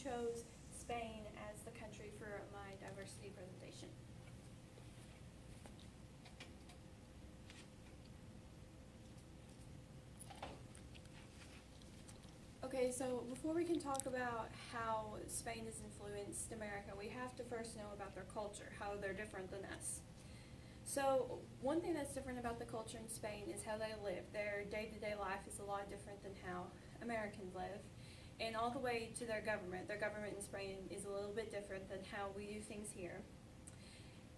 chose Spain as the country for my diversity presentation. Okay, so before we can talk about how Spain has influenced America, we have to first know about their culture, how they're different than us. So one thing that's different about the culture in Spain is how they live. Their day-to-day life is a lot different than how Americans live. And all the way to their government. Their government in Spain is a little bit different than how we do things here.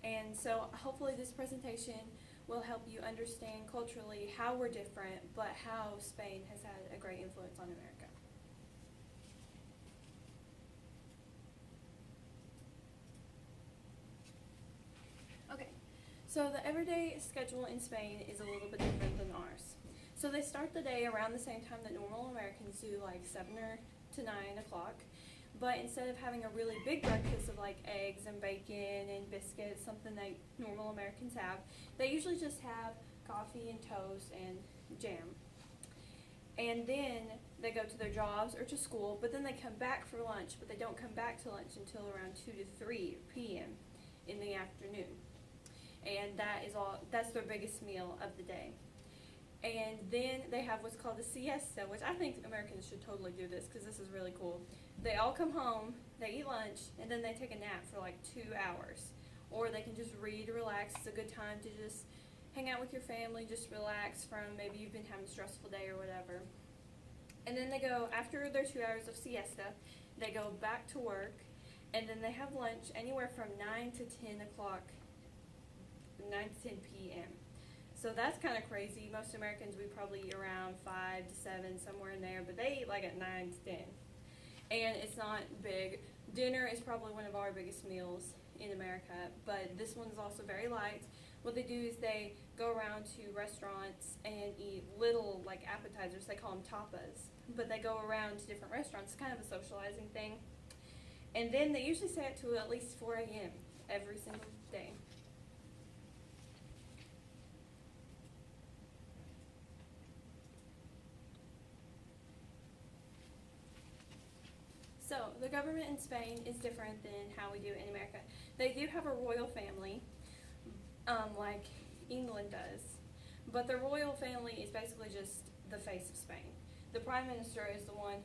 And so hopefully this presentation will help you understand culturally how we're different, but how Spain has had a great influence on America. Okay, so the everyday schedule in Spain is a little bit different than ours. So they start the day around the same time that normal Americans do, like 7 or to 9 o'clock. But instead of having a really big breakfast of like eggs and bacon and biscuits, something that normal Americans have, they usually just have coffee and toast and jam. And then they go to their jobs or to school, but then they come back for lunch, but they don't come back to lunch until around 2 to 3 p.m. in the afternoon. And that's their biggest meal of the day. And then they have what's called a siesta, which I think Americans should totally do this because this is really cool. They all come home, they eat lunch, and then they take a nap for like 2 hours. Or they can just read, relax. It's a good time to just hang out with your family, just relax from maybe you've been having a stressful day or whatever. And then they go, after their 2 hours of siesta, they go back to work, and then they have lunch anywhere from 9 to 10 o'clock, 9 to 10 p.m. So that's kind of crazy. Most Americans, we probably eat around 5 to 7, somewhere in there, but they eat like at 9 to 10. And it's not big. Dinner is probably one of our biggest meals in America, but this one's also very light. What they do is they go around to restaurants and eat little like appetizers. They call them tapas, but they go around to different restaurants. It's kind of a socializing thing. And then they usually stay up to at least 4 a.m. every single day. So the government in Spain is different than how we do it in America. They do have a royal family, like England does, but the royal family is basically just the face of Spain. The prime minister is the one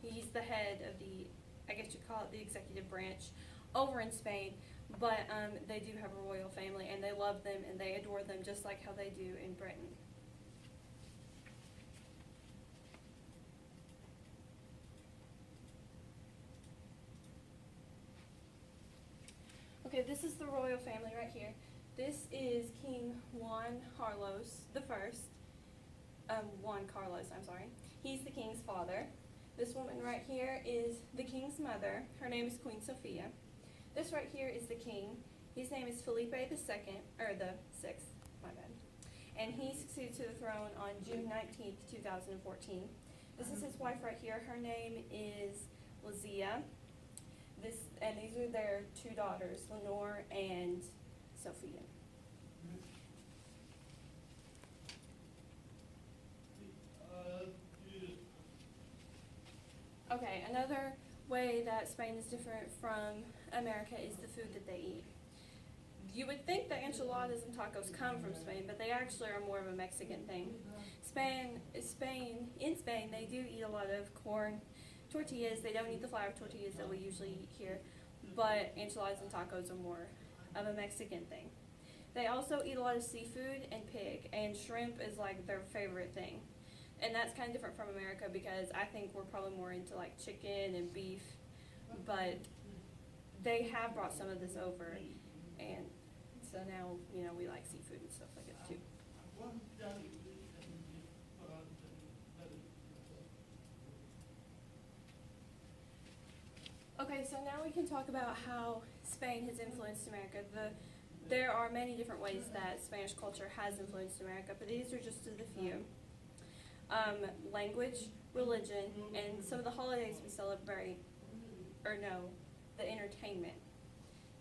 he's the head of the, I guess you'd call it the executive branch over in Spain, but they do have a royal family and they love them and they adore them just like how they do in Britain. Okay, this is the royal family right here. This is King Juan Carlos the First. Juan Carlos, I'm sorry. He's the king's father. This woman right here is the king's mother. Her name is Queen Sophia. This right here is the king. His name is Felipe the Second, or the Sixth, my bad. And he succeeded to the throne on June 19th, 2014. This is his wife right here. Her name is Lizia. And these are their 2 daughters, Lenore and Sophia. Okay, another way that Spain is different from America is the food that they eat. You would think that enchiladas and tacos come from Spain, but they actually are more of a Mexican thing. In Spain, they do eat a lot of corn tortillas. They don't eat the flour tortillas that we usually eat here, but enchiladas and tacos are more of a Mexican thing. They also eat a lot of seafood and pig, and shrimp is like their favorite thing. And that's kind of different from America because I think we're probably more into like chicken and beef, but they have brought some of this over, and so now, we like seafood and stuff like that too. Okay, so now we can talk about how Spain has influenced America. There are many different ways that Spanish culture has influenced America, but these are just a few. Language, religion, and some of the holidays we celebrate, the entertainment.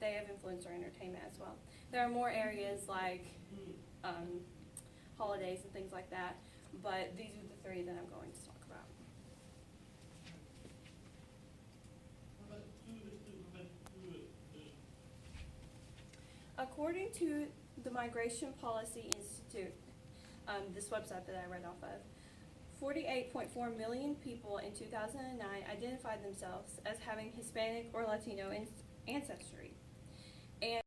They have influenced our entertainment as well. There are more areas like holidays and things like that, but these are the 3 that I'm going to talk about. According to the Migration Policy Institute, this website that I read off of, 48.4 million people in 2009 identified themselves as having Hispanic or Latino ancestry. And